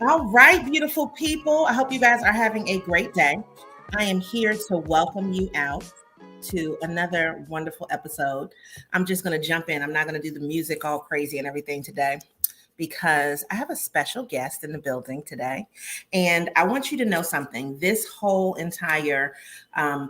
All right, beautiful people. I hope you guys are having a great day. I am here to welcome you out to another wonderful episode. I'm just going to jump in. I'm not going to do the music all crazy and everything today because I have a special guest in the building today. And I want you to know something. This whole entire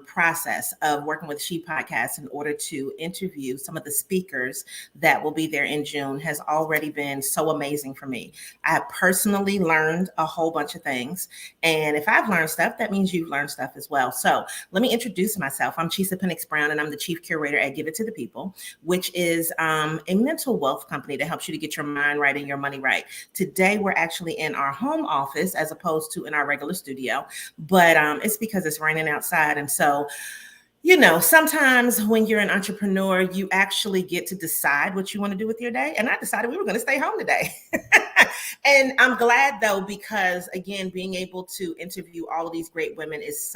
process of working with She Podcast in order to interview some of the speakers that will be there in June has already been so amazing for me. I have personally learned a whole bunch of things. And if I've learned stuff, that means you've learned stuff as well. So let me introduce myself. I'm Chisa Penix Brown, and I'm the Chief Curator at Give It to the People, which is a mental wealth company that helps you to get your mind right and your money right. Today, we're actually in our home office as opposed to in our regular studio, but it's because it's raining outside. And so, sometimes when you're an entrepreneur, you actually get to decide what you want to do with your day. And I decided we were going to stay home today. And I'm glad though, because again, being able to interview all of these great women is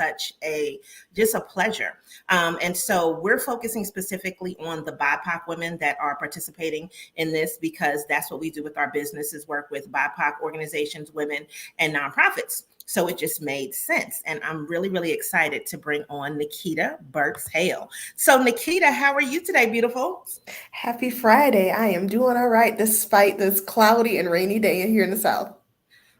just a pleasure. And so we're focusing specifically on the BIPOC women that are participating in this, because that's what we do with our business, is work with BIPOC organizations, women, and nonprofits. So it just made sense. And I'm really, really excited to bring on Nikita Burks-Hale. So Nikita, how are you today, beautiful? Happy Friday. I am doing all right despite this cloudy and rainy day here in the South.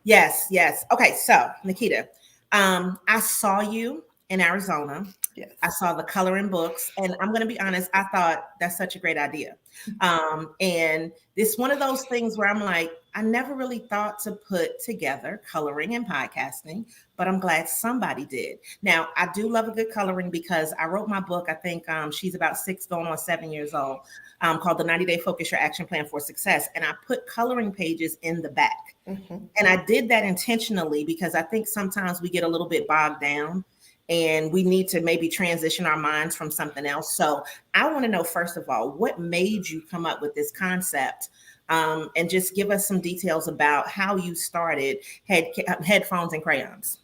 Yes, yes. Okay, so Nikita, I saw you in Arizona. Yes. I saw the coloring books, and I'm going to be honest, I thought that's such a great idea. And it's one of those things where I'm like, I never really thought to put together coloring and podcasting, but I'm glad somebody did. Now, I do love a good coloring because I wrote my book. I think she's about 6 going on 7 years old, called The 90-Day Focus Your Action Plan for Success. And I put coloring pages in the back. Mm-hmm. And I did that intentionally because I think sometimes we get a little bit bogged down and we need to maybe transition our minds from something else. So I want to know, first of all, what made you come up with this concept? And just give us some details about how you started Headphones and Crayons.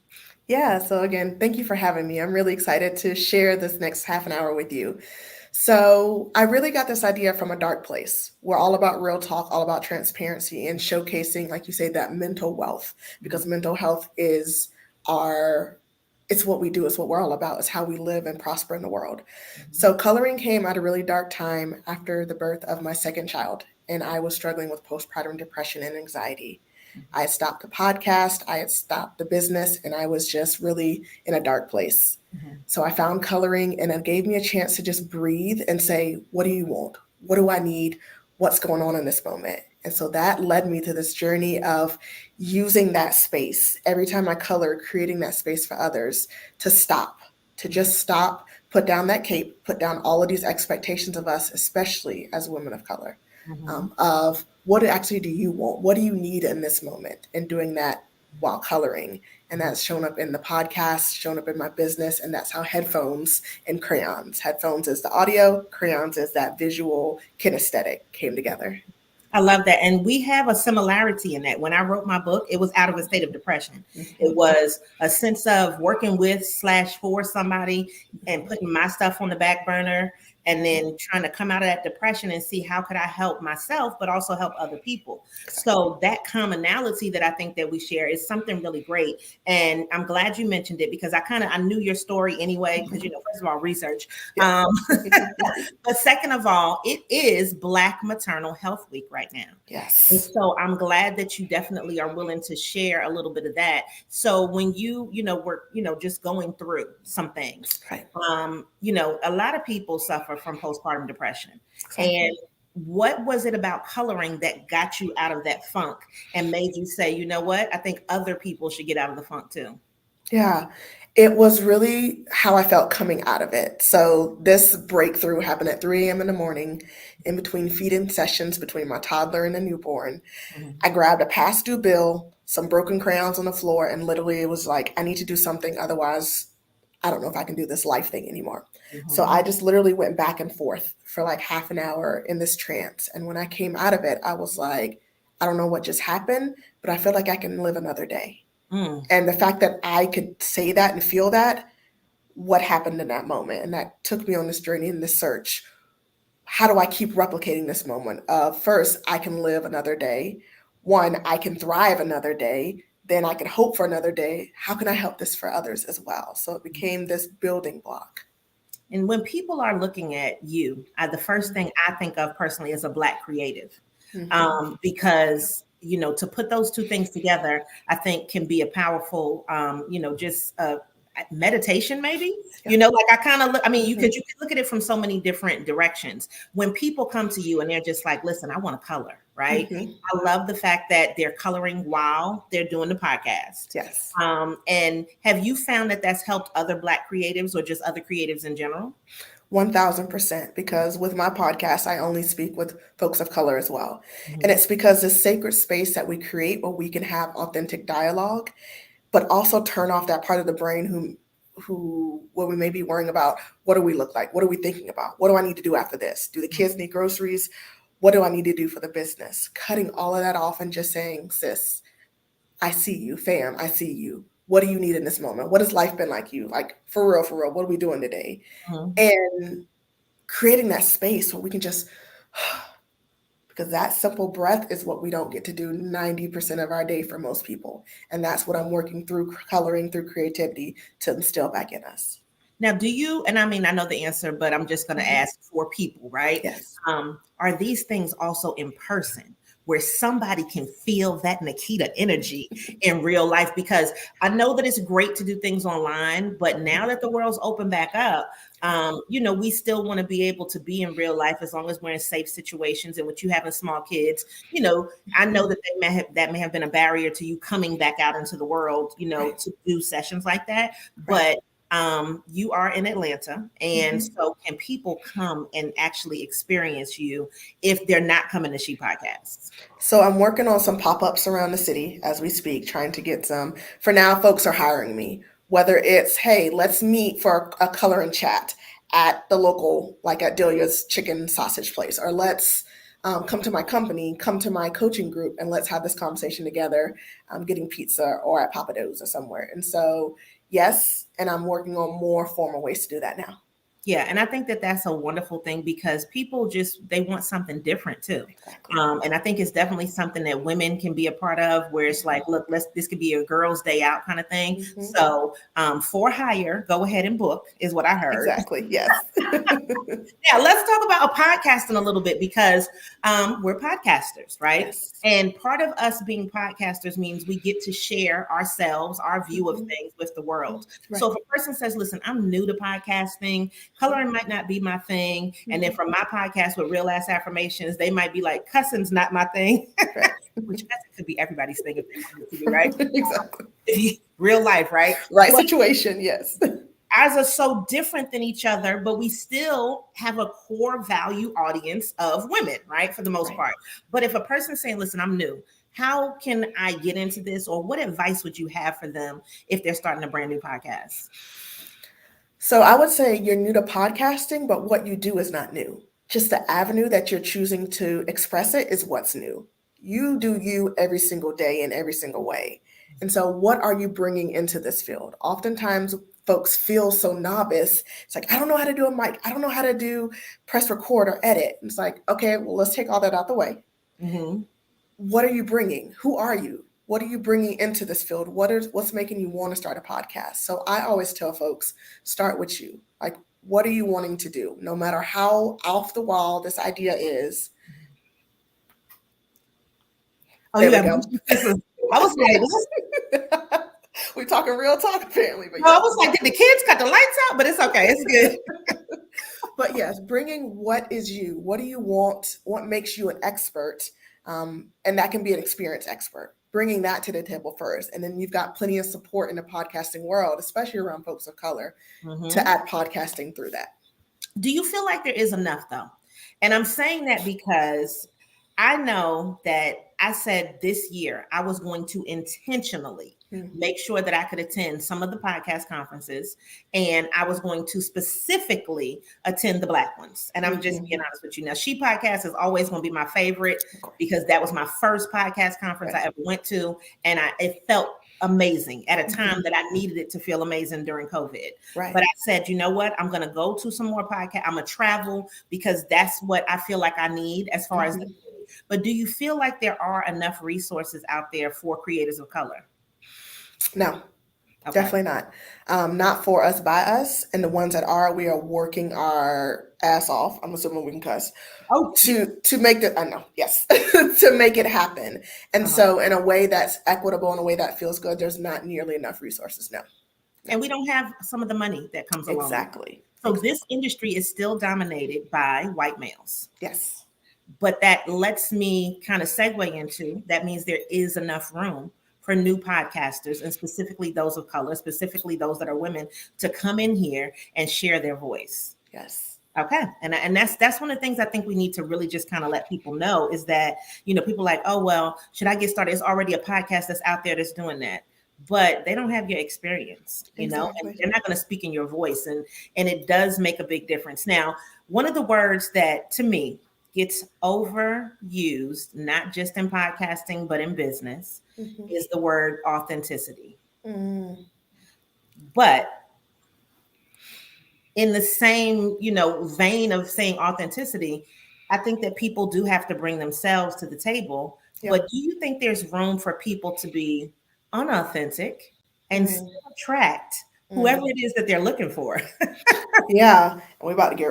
Yeah, so again, thank you for having me. I'm really excited to share this next half an hour with you. So I really got this idea from a dark place. We're all about real talk, all about transparency and showcasing, like you say, that mental wealth, because mental health is it's what we do. It's what we're all about. It's how we live and prosper in the world. Mm-hmm. So coloring came at a really dark time after the birth of my second child. And I was struggling with postpartum depression and anxiety. I had stopped the podcast, I had stopped the business, and I was just really in a dark place. Mm-hmm. So I found coloring, and it gave me a chance to just breathe and say, what do you want? What do I need? What's going on in this moment? And so that led me to this journey of using that space every time I color, creating that space for others to just stop, put down that cape, put down all of these expectations of us, especially as women of color. Mm-hmm. Of what actually do you want? What do you need in this moment? And doing that while coloring. And that's shown up in the podcast, shown up in my business. And that's how Headphones and Crayons. Headphones is the audio, crayons is that visual kinesthetic came together. I love that. And we have a similarity in that. When I wrote my book, it was out of a state of depression. Mm-hmm. It was a sense of working with / for somebody and putting my stuff on the back burner, and then trying to come out of that depression and see how could I help myself, but also help other people. So that commonality that I think that we share is something really great. And I'm glad you mentioned it because I knew your story anyway, because, first of all, research. Yeah. But second of all, it is Black Maternal Health Week right now. Yes. And so I'm glad that you definitely are willing to share a little bit of that. So when you were, just going through some things, right. A lot of people suffer from postpartum depression. Exactly. And what was it about coloring that got you out of that funk and made you say, you know what, I think other people should get out of the funk too? Yeah, it was really how I felt coming out of it. So this breakthrough happened at 3 a.m. in the morning in between feeding sessions between my toddler and the newborn. Mm-hmm. I grabbed a past due bill, some broken crayons on the floor, and literally it was like, I need to do something. Otherwise, I don't know if I can do this life thing anymore. Mm-hmm. So I just literally went back and forth for like half an hour in this trance. And when I came out of it, I was like, I don't know what just happened, but I feel like I can live another day. Mm. And the fact that I could say that and feel that, what happened in that moment? And that took me on this journey and this search. How do I keep replicating this moment? First, I can live another day. 1, I can thrive another day. then I could hope for another day. How can I help this for others as well? So it became this building block. And when people are looking at you, the first thing I think of personally is a Black creative, because to put those two things together, I think can be a powerful, just meditation, maybe. Like I kind of look. I mean, you could look at it from so many different directions. When people come to you and they're just like, "Listen, I want to color." Right. I love the fact that they're coloring while they're doing the podcast. Yes. And have you found that that's helped other Black creatives or just other creatives in general? 1000%, because with my podcast, I only speak with folks of color as well. And it's because the sacred space that we create where we can have authentic dialogue, but also turn off that part of the brain where we may be worrying about, what do we look like? What are we thinking about? What do I need to do after this? Do the kids need groceries? What do I need to do for the business? Cutting all of that off and just saying, sis, I see you, fam, I see you. What do you need in this moment? What has life been like you? Like, for real, what are we doing today? And creating that space where we can just, because that simple breath is what we don't get to do 90% of our day for most people. And that's what I'm working through, coloring, through creativity, to instill back in us. Now, do you, and I mean, I know the answer, but I'm just going to ask for people, right? Yes. Are these things also in person, where somebody can feel that Nikita energy in real life? Because I know that it's great to do things online, but now that the world's opened back up, we still want to be able to be in real life as long as we're in safe situations. And with you having small kids, I know that that may have been a barrier to you coming back out into the world, to do sessions like that. But you are in Atlanta, and so can people come and actually experience you if they're not coming to She Podcasts? So I'm working on some pop-ups around the city as we speak, trying to get some. For now, folks are hiring me, whether it's, hey, let's meet for a color and chat at the local, like at Delia's chicken sausage place, or let's come to my company, come to my coaching group, and let's have this conversation together, getting pizza or at Papa Do's or somewhere. And so, yes, and I'm working on more formal ways to do that now. Yeah, and I think that that's a wonderful thing, because people they want something different too. Exactly. And I think it's definitely something that women can be a part of, where it's like, look, this could be a girl's day out kind of thing. So for hire, go ahead and book is what I heard. Exactly. Yes. Now let's talk about podcasting a little bit, because we're podcasters, right? Yes. And part of us being podcasters means we get to share ourselves, our view of things with the world. Right. So if a person says, listen, I'm new to podcasting, coloring might not be my thing. And then from my podcast with Real Ass Affirmations, they might be like, cussing's not my thing. Right. Which cussing could be everybody's thing if they want it to be, right? Exactly. Real life, right? Right situation, yes. Ours are so different than each other, but we still have a core value audience of women, right? For the most part. But if a person's saying, listen, I'm new, how can I get into this? Or what advice would you have for them if they're starting a brand new podcast? So I would say you're new to podcasting, but what you do is not new. Just the avenue that you're choosing to express it is what's new. You do you every single day in every single way. And so what are you bringing into this field? Oftentimes folks feel so novice. It's like, I don't know how to do a mic. I don't know how to do press record or edit. And it's like, okay, well, let's take all that out the way. What are you bringing? Who are you? What are you bringing into this field? What's making you want to start a podcast? So I always tell folks, start with you. Like, what are you wanting to do? No matter how off the wall this idea is. Oh, there we go. I was like, we're talking real talk apparently. But I was like, did the kids cut the lights out? But it's okay. It's good. But yes, bringing what is you. What do you want? What makes you an expert? And that can be an experienced expert. Bringing that to the table first. And then you've got plenty of support in the podcasting world, especially around folks of color, to add podcasting through that. Do you feel like there is enough though? And I'm saying that because I know that I said this year I was going to intentionally make sure that I could attend some of the podcast conferences, and I was going to specifically attend the Black ones. And I'm just being honest with you. Now, She Podcast is always going to be my favorite because that was my first podcast conference I ever went to, and it felt amazing at a time that I needed it to feel amazing during COVID. Right. But I said, you know what? I'm going to go to some more podcasts. I'm going to travel because that's what I feel like I need as far as. But do you feel like there are enough resources out there for creators of color? No, Okay. definitely not. Not for us, by us. And the ones that are, we are working our ass off. I'm assuming we can cuss Oh, to make the, I know, yes, to make it happen. And uh-huh. so in a way that's equitable, in a way that feels good, there's not nearly enough resources. No. And we don't have some of the money that comes along. Exactly. So this industry is still dominated by white males. Yes. But that lets me kind of segue into that means there is enough room for new podcasters, and specifically those of color, specifically those that are women, to come in here and share their voice. Yes. Okay. And that's one of the things I think we need to really just kind of let people know is that, people like, oh, well, should I get started? It's already a podcast that's out there that's doing that. But they don't have your experience, Exactly. and they're not going to speak in your voice. And it does make a big difference. Now, one of the words that to me gets overused, not just in podcasting, but in business, is the word authenticity. But in the same, vein of saying authenticity, I think that people do have to bring themselves to the table. Yep. But do you think there's room for people to be unauthentic and still attract whoever it is that they're looking for? Yeah. And we're about to get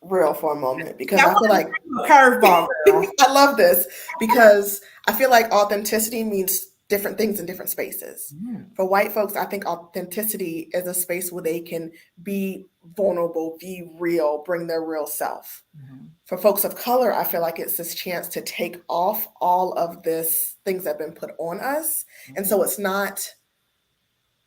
real for a moment because I feel like curveball. I love this because I feel like authenticity means different things in different spaces. For white folks, I think authenticity is a space where they can be vulnerable, be real, bring their real self. For folks of color, I feel like it's this chance to take off all of this things that have been put on us. And so it's not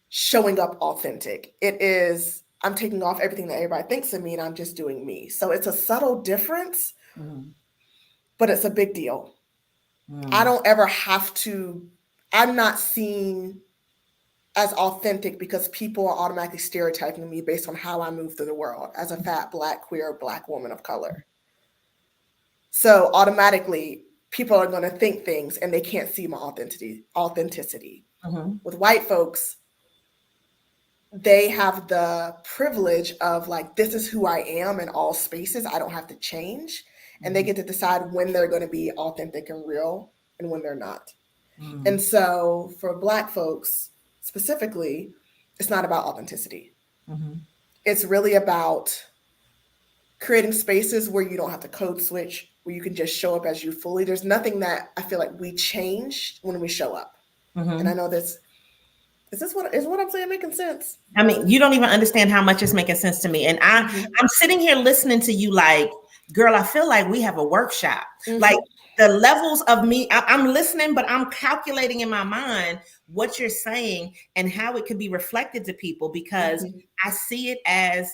showing up authentic. It is, I'm taking off everything that everybody thinks of me and I'm just doing me. So it's a subtle difference, but it's a big deal. I don't ever have to, I'm not seen as authentic because people are automatically stereotyping me based on how I move through the world as a fat, Black, queer, Black woman of color. So automatically people are going to think things and they can't see my authenticity. With white folks, they have the privilege of like, this is who I am in all spaces. I don't have to change. And they get to decide when they're going to be authentic and real and when they're not. And so for Black folks specifically, it's not about authenticity. It's really about creating spaces where you don't have to code switch, where you can just show up as you fully. There's nothing that I feel like we change when we show up. And I know this. Is what I'm saying making sense? I mean, you don't even understand how much it's making sense to me. And I'm sitting here listening to you like, girl, I feel like we have a workshop. Like the levels of me, I'm listening, but I'm calculating in my mind what you're saying and how it could be reflected to people because I see it as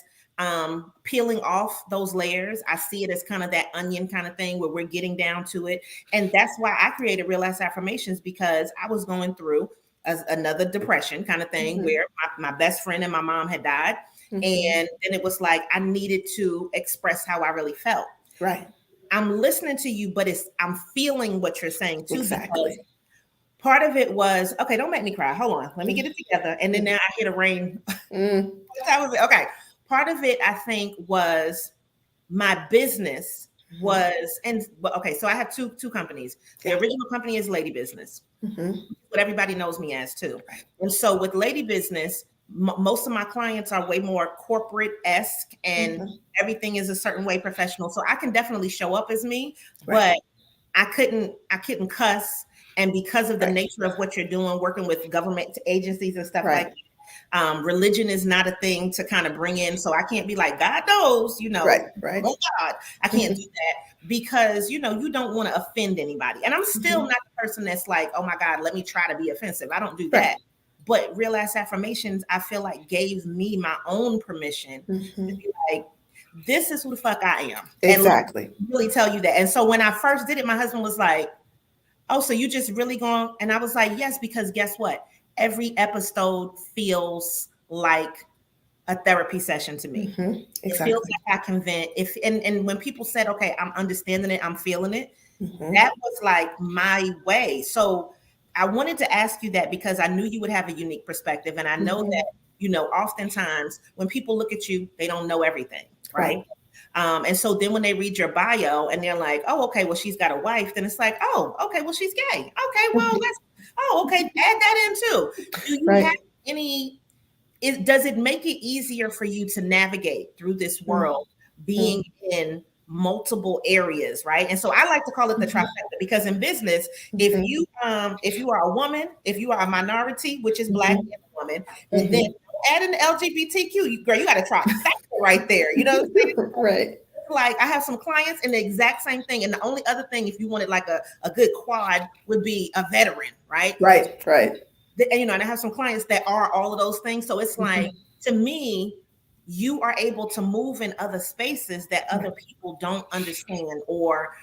peeling off those layers. I see it as kind of that onion kind of thing where we're getting down to it. And that's why I created Real Ass Affirmations, because I was going through another depression kind of thing where my best friend and my mom had died. And then it was like, I needed to express how I really felt. Right. I'm listening to you, but I'm feeling what you're saying too. Exactly. Because part of it was, okay, don't make me cry. Hold on. Let me get it together. And then now I hear the rain. Okay. Part of it, I think, was my business was, okay, so I have two companies. The original company is Lady Business, what everybody knows me as too. And so with Lady Business, most of my clients are way more corporate-esque and everything is a certain way professional. So I can definitely show up as me, but I couldn't cuss. And because of the nature of what you're doing, working with government agencies and stuff like that, religion is not a thing to kind of bring in. So I can't be like, God knows, oh God, I can't do that because, you don't want to offend anybody. And I'm still not the person that's like, oh my God, let me try to be offensive. I don't do that. But Real Ass Affirmations, I feel like gave me my own permission to be like, this is who the fuck I am. Exactly. And really tell you that. And so when I first did it, my husband was like, oh, so you just really going? And I was like, yes, because guess what? Every episode feels like a therapy session to me. Exactly. It feels like I can vent. And when people said, okay, I'm understanding it, I'm feeling it, that was like my way. So I wanted to ask you that because I knew you would have a unique perspective. And I know that, oftentimes when people look at you, they don't know everything, right? And so then when they read your bio and they're like, oh, okay, well, she's got a wife, then it's like, oh, okay, well, she's gay. Okay, well, Oh, okay. Add that in too. Do you have Right. any? Does it make it easier for you to navigate through this world, being Mm-hmm. in multiple areas, right? And so I like to call it the trifecta, because in business, if you are a woman, if you are a minority, which is Black and a woman, and then add in the LGBTQ, girl, you got a trifecta right there. You know what I'm saying? Right. Like I have some clients in the exact same thing. And the only other thing, if you wanted like a good quad, would be a veteran, right? Right. Right. And I have some clients that are all of those things. So it's like, to me, you are able to move in other spaces that other people don't understand, or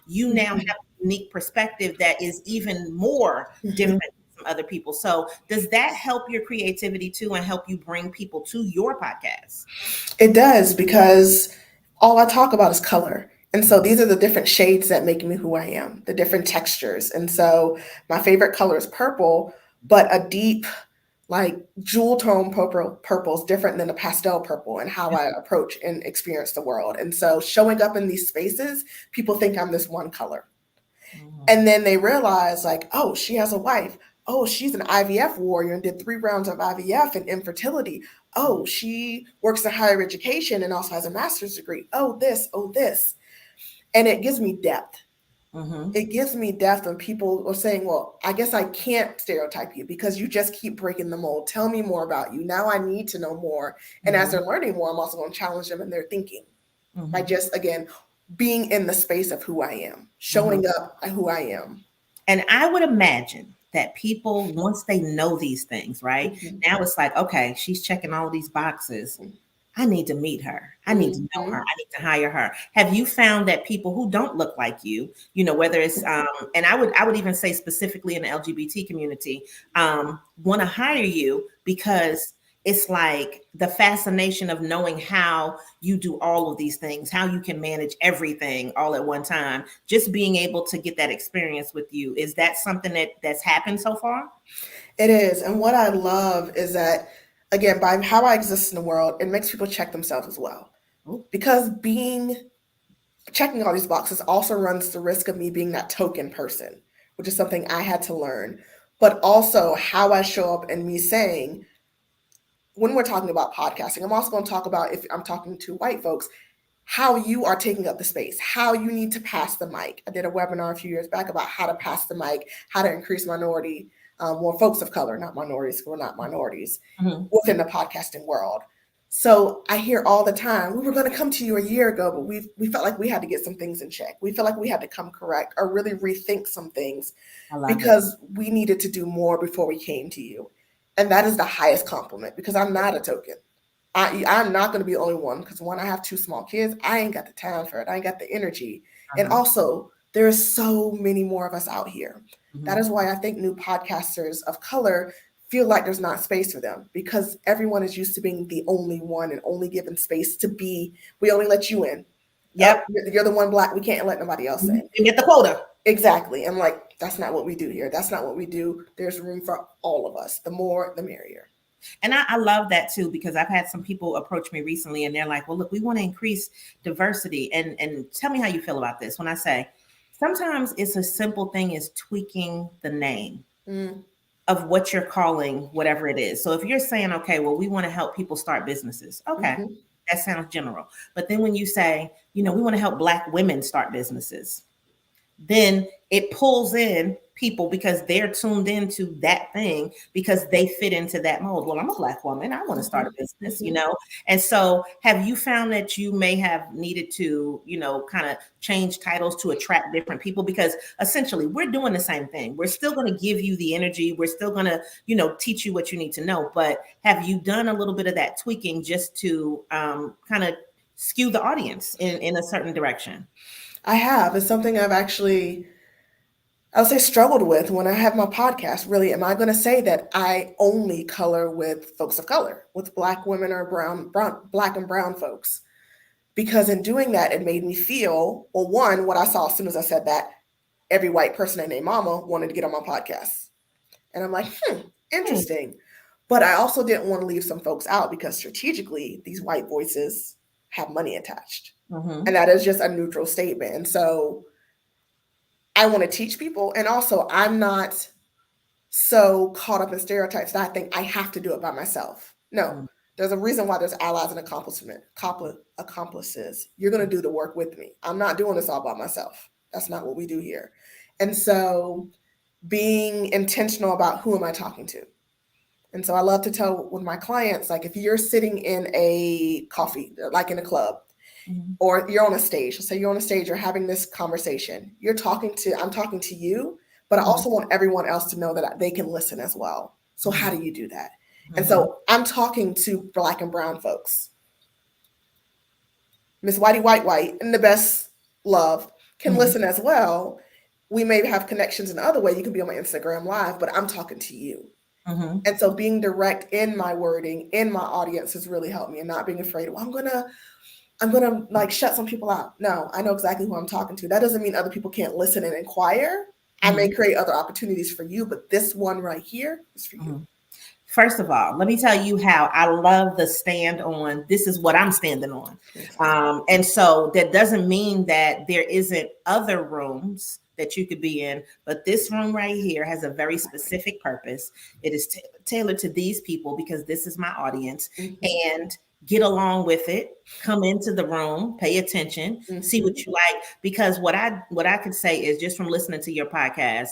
you now have a unique perspective that is even more different from other people. So does that help your creativity too, and help you bring people to your podcast? It does, because all I talk about is color. And so these are the different shades that make me who I am, the different textures. And so my favorite color is purple, but a deep, like jewel tone purple is different than a pastel purple, and how I approach and experience the world. And so showing up in these spaces, people think I'm this one color. And then they realize, like, oh, she has a wife. Oh, she's an IVF warrior and did 3 rounds of IVF and infertility. Oh, she works in higher education and also has a master's degree. Oh, this, oh, this. And it gives me depth. It gives me depth when people are saying, well, I guess I can't stereotype you because you just keep breaking the mold. Tell me more about you. Now I need to know more. And as they're learning more, I'm also going to challenge them in their thinking by just, again, being in the space of who I am, showing up who I am. And I would imagine that people, once they know these things, right? Now it's like, okay, she's checking all of these boxes. I need to meet her. I need to know her. I need to hire her. Have you found that people who don't look like you, whether it's and I would even say specifically in the LGBT community, want to hire you because it's like the fascination of knowing how you do all of these things, how you can manage everything all at one time, just being able to get that experience with you. Is that something that's happened so far? It is. And what I love is that, again, by how I exist in the world, it makes people check themselves as well. Because checking all these boxes also runs the risk of me being that token person, which is something I had to learn. But also how I show up and me saying, when we're talking about podcasting, I'm also going to talk about, if I'm talking to white folks, how you are taking up the space, how you need to pass the mic. I did a webinar a few years back about how to pass the mic, how to increase minority, more folks of color, not minorities, we're not minorities, within the podcasting world. So I hear all the time, we were going to come to you a year ago, but we felt like we had to get some things in check. We felt like we had to come correct or really rethink some things because we needed to do more before we came to you. And that is the highest compliment, because I'm not a token. I'm not going to be the only one, because one, I have 2 small kids. I ain't got the time for it. I ain't got the energy. And also, there's so many more of us out here. That is why I think new podcasters of color feel like there's not space for them, because everyone is used to being the only one and only given space to be. We only let you in. Yep. You're the one Black. We can't let nobody else in. You get the quota. Exactly. And like, that's not what we do here. That's not what we do. There's room for all of us. The more, the merrier. And I love that too, because I've had some people approach me recently and they're like, well, look, we want to increase diversity. And tell me how you feel about this. When I say, sometimes it's a simple thing as tweaking the name of what you're calling whatever it is. So if you're saying, okay, well, we want to help people start businesses. Okay. That sounds general. But then when you say, we want to help Black women start businesses, then it pulls in people because they're tuned into that thing, because they fit into that mold. Well, I'm a Black woman. I want to start a business, And so have you found that you may have needed to, kind of change titles to attract different people? Because essentially we're doing the same thing. We're still going to give you the energy. We're still going to, teach you what you need to know. But have you done a little bit of that tweaking just to kind of skew the audience in a certain direction? I have. It's something I've actually, I'll say, struggled with when I have my podcast. Really, am I going to say that I only color with folks of color, with Black women or Black and brown folks? Because in doing that, it made me feel, well, one, what I saw as soon as I said that, every white person and their mama wanted to get on my podcast. And I'm like, interesting. But I also didn't want to leave some folks out, because strategically, these white voices have money attached. And that is just a neutral statement. And so I want to teach people. And also, I'm not so caught up in stereotypes that I think I have to do it by myself. No, there's a reason why there's allies and accomplices. You're going to do the work with me. I'm not doing this all by myself. That's not what we do here. And so being intentional about who am I talking to? And so I love to tell with my clients, like if you're sitting in a coffee, like in a club, or you're on a stage, let's say you're on a stage, you're having this conversation, I'm talking to you, but I also want everyone else to know that they can listen as well. So how do you do that? And so I'm talking to Black and brown folks. Miss Whitey White and the best love can listen as well. We may have connections in other way. You can be on my Instagram live, but I'm talking to you. And so being direct in my wording, in my audience has really helped me, and not being afraid, well, I'm gonna like shut some people out. No, I know exactly who I'm talking to. That doesn't mean other people can't listen and inquire. I may create other opportunities for you, but this one right here is for you. First of all, let me tell you how I love the stand on. This is what I'm standing on. And so that doesn't mean that there isn't other rooms that you could be in, but this room right here has a very specific purpose. It is tailored to these people because this is my audience, and get along with it, come into the room, pay attention, see what you like. Because what I could say is, just from listening to your podcast,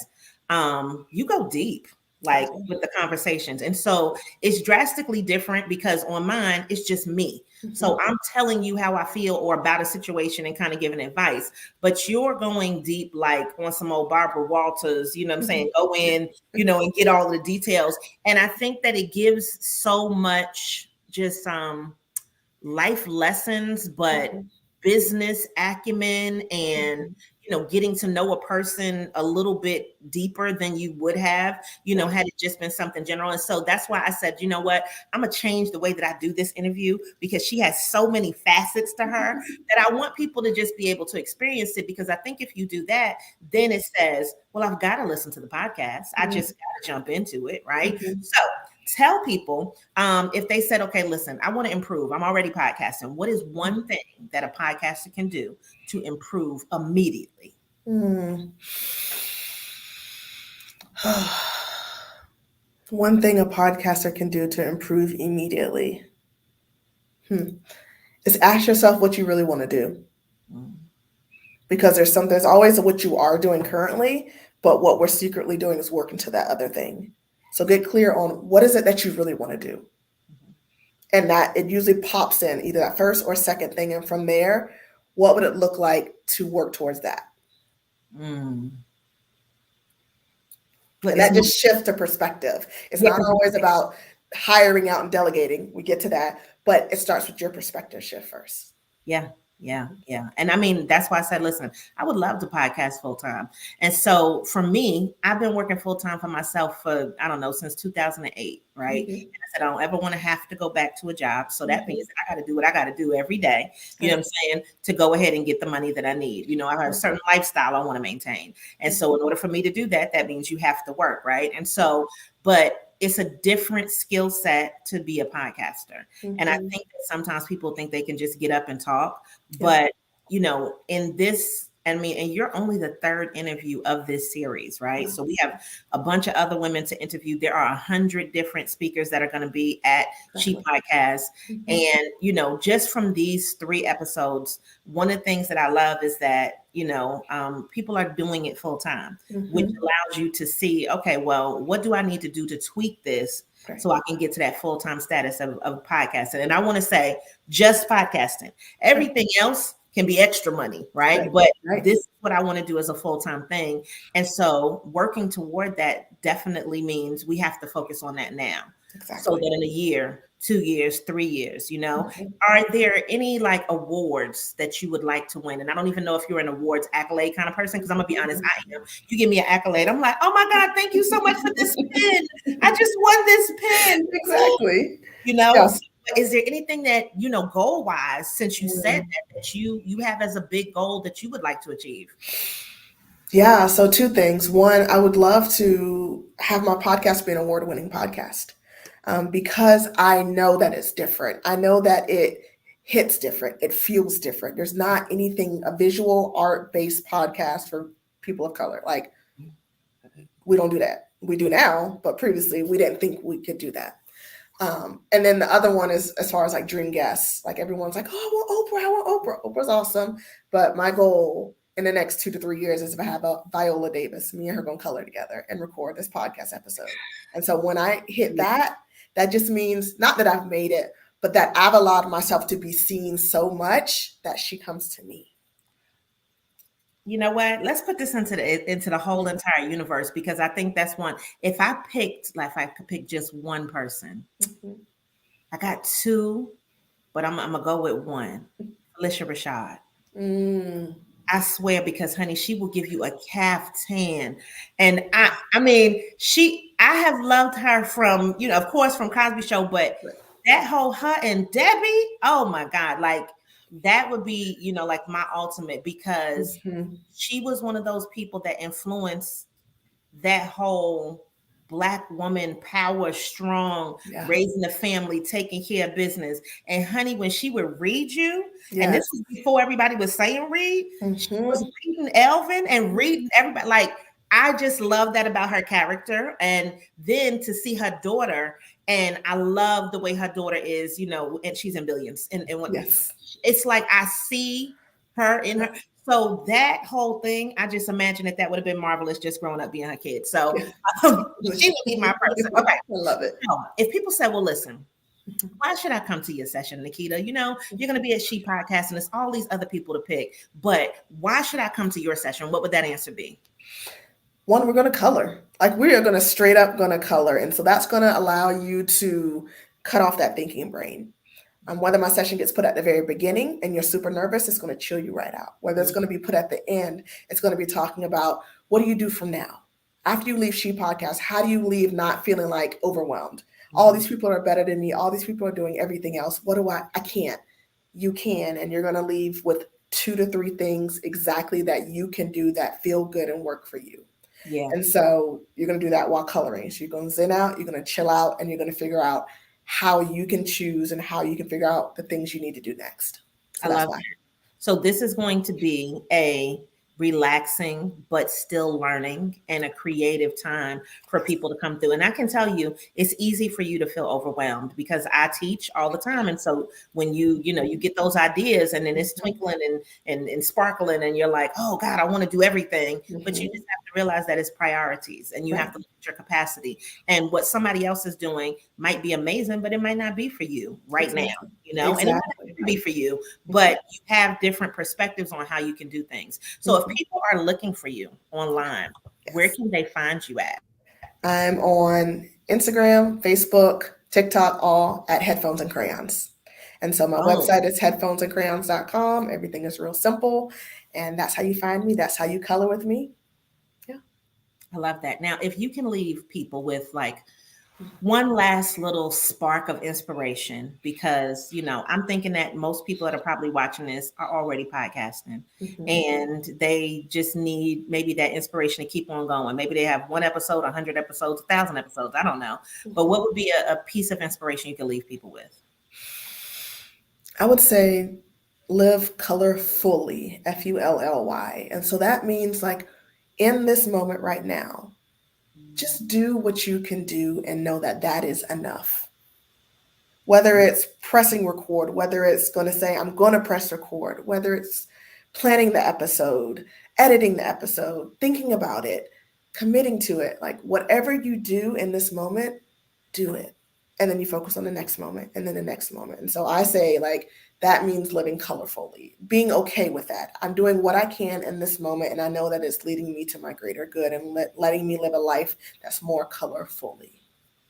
you go deep, like with the conversations. And so it's drastically different because on mine, it's just me. So I'm telling you how I feel or about a situation and kind of giving advice, but you're going deep, like on some old Barbara Walters, you know what I'm saying? Go in, you know, and get all the details. And I think that it gives so much just life lessons, but business acumen, and you know, getting to know a person a little bit deeper than you would have, you know, had it just been something general. And so that's why I said, you know what, I'm gonna change the way that I do this interview, because she has so many facets to her that I want people to just be able to experience it. Because I think if you do that, then it says, well, I've got to listen to the podcast. I just got to jump into it, right? So tell people, if they said, okay, listen, I want to improve. I'm already podcasting. What is one thing that a podcaster can do to improve immediately? One thing a podcaster can do to improve immediately is ask yourself what you really want to do. Because there's always what you are doing currently, but what we're secretly doing is working to that other thing. So get clear on what is it that you really want to do. And that it usually pops in either that first or second thing. And from there, what would it look like to work towards that? And that just shifts the perspective. It's not always about hiring out and delegating. We get to that, but it starts with your perspective shift first. Yeah. And I mean, that's why I said, listen, I would love to podcast full time. And so for me, I've been working full time for myself for, I don't know, since 2008, right? And I said, I don't ever want to have to go back to a job. So that means I got to do what I got to do every day, you know what I'm saying, to go ahead and get the money that I need. You know, I have a certain lifestyle I want to maintain. And so in order for me to do that, that means you have to work, right? And so, but it's a different skill set to be a podcaster. And I think that sometimes people think they can just get up and talk, but you know, in this, I mean, and you're only the third interview of this series, right? So we have a bunch of other women to interview. There are 100 different speakers that are going to be at She Podcast. And, you know, just from these 3 episodes, one of the things that I love is that, you know, people are doing it full time, which allows you to see, okay, well, what do I need to do to tweak this so I can get to that full-time status of podcasting? And I want to say just podcasting. Everything else can be extra money, right? But this is what I want to do as a full-time thing. And so working toward that definitely means we have to focus on that now. So that in a year, 2 years, 3 years, you know, are there any like awards that you would like to win? And I don't even know if you're an awards accolade kind of person, because I'm gonna be honest, I am. You give me an accolade, I'm like, oh my God, thank you so much for this pen. I just won this pen. Exactly. You know, so is there anything that, you know, goal wise, since you said that you have as a big goal that you would like to achieve? Yeah. So 2 things. One, I would love to have my podcast be an award-winning podcast. Because I know that it's different. I know that it hits different. It feels different. There's not anything, a visual art-based podcast for people of color. Like, we don't do that. we do now, but previously we didn't think we could do that. And then the other one is as far as like dream guests, like everyone's like, oh, I want Oprah. Oprah's awesome. But my goal in the next 2 to 3 years is if I have a Viola Davis, me and her going to color together and record this podcast episode. And so when I hit that just means not that I've made it, but that I've allowed myself to be seen so much that she comes to me. You know what? Let's put this into the whole entire universe, because I think that's one. If I could pick just one person, I got two, but I'm gonna go with one. Alicia Rashad. I swear, because honey, she will give you a caftan, and I mean, I have loved her from, of course, from Cosby Show, but that whole her and Debbie, oh my God, like. That would be, like my ultimate, because she was one of those people that influenced that whole Black woman power, strong, raising the family, taking care of business. And honey, when she would read you, and this was before everybody was saying read, she was reading Elvin and reading everybody. Like, I just love that about her character. And then to see her daughter, and I love the way her daughter is, and she's in Billions. And it's like I see her in her. So that whole thing, I just imagine that would have been marvelous just growing up being her kid. So she would be my person. Okay. I love it. So if people say, well, listen, why should I come to your session, Nikita? You're going to be at She Podcast and there's all these other people to pick, but why should I come to your session? What would that answer be? One, we're going to color. Like, we are going to straight up going to color. And so that's going to allow you to cut off that thinking brain. Whether my session gets put at the very beginning and you're super nervous, it's going to chill you right out. Whether it's going to be put at the end, it's going to be talking about, what do you do from now? After you leave She Podcast, how do you leave not feeling like overwhelmed? All these people are better than me. All these people are doing everything else. What do I can't. You can, and you're going to leave with 2 to 3 things exactly that you can do that feel good and work for you. Yeah. And so you're going to do that while coloring. So you're going to zen out, you're going to chill out, and you're going to figure out how you can choose and how you can figure out the things you need to do next. So I love that. So this is going to be a relaxing, but still learning and a creative time for people to come through. And I can tell you, it's easy for you to feel overwhelmed because I teach all the time. And so when you get those ideas and then it's twinkling and sparkling and you're like, oh God, I want to do everything. But you just have to realize that it's priorities and you have to look at your capacity. And what somebody else is doing might be amazing, but it might not be for you right now, and it might not be for you, but you have different perspectives on how you can do things. So if people are looking for you online, where can they find you at? I'm on Instagram, Facebook, TikTok, all at Headphones and Crayons. And so my website is headphonesandcrayons.com. Everything is real simple. And that's how you find me. That's how you color with me. Yeah. I love that. Now, if you can leave people with like one last little spark of inspiration, because, I'm thinking that most people that are probably watching this are already podcasting and they just need maybe that inspiration to keep on going. Maybe they have 1 episode, 100 episodes, 1,000 episodes. I don't know. But what would be a piece of inspiration you can leave people with? I would say live colorfully, Fully. And so that means like in this moment right now, just do what you can do and know that that is enough. Whether it's pressing record, whether it's going to say, I'm going to press record, whether it's planning the episode, editing the episode, thinking about it, committing to it, like whatever you do in this moment, do it. And then you focus on the next moment and then the next moment. And so I say like, that means living colorfully, being okay with that. I'm doing what I can in this moment. And I know that it's leading me to my greater good and letting me live a life that's more colorfully.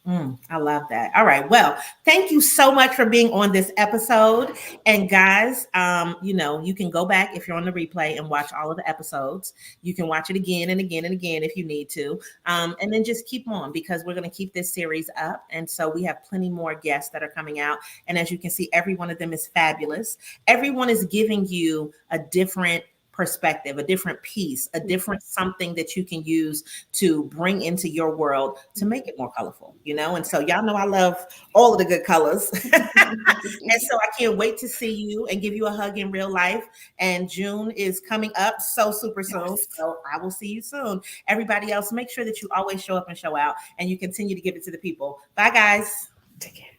I love that. All right. Well, thank you so much for being on this episode. And guys, you can go back if you're on the replay and watch all of the episodes. You can watch it again and again and again if you need to. And then just keep on, because we're going to keep this series up. And so we have plenty more guests that are coming out. And as you can see, every one of them is fabulous. Everyone is giving you a different perspective, a different piece, a different something that you can use to bring into your world to make it more colorful, you know? And so y'all know I love all of the good colors. And so I can't wait to see you and give you a hug in real life. And June is coming up so super soon. Yes. So I will see you soon. Everybody else, make sure that you always show up and show out and you continue to give it to the people. Bye, guys. Take care.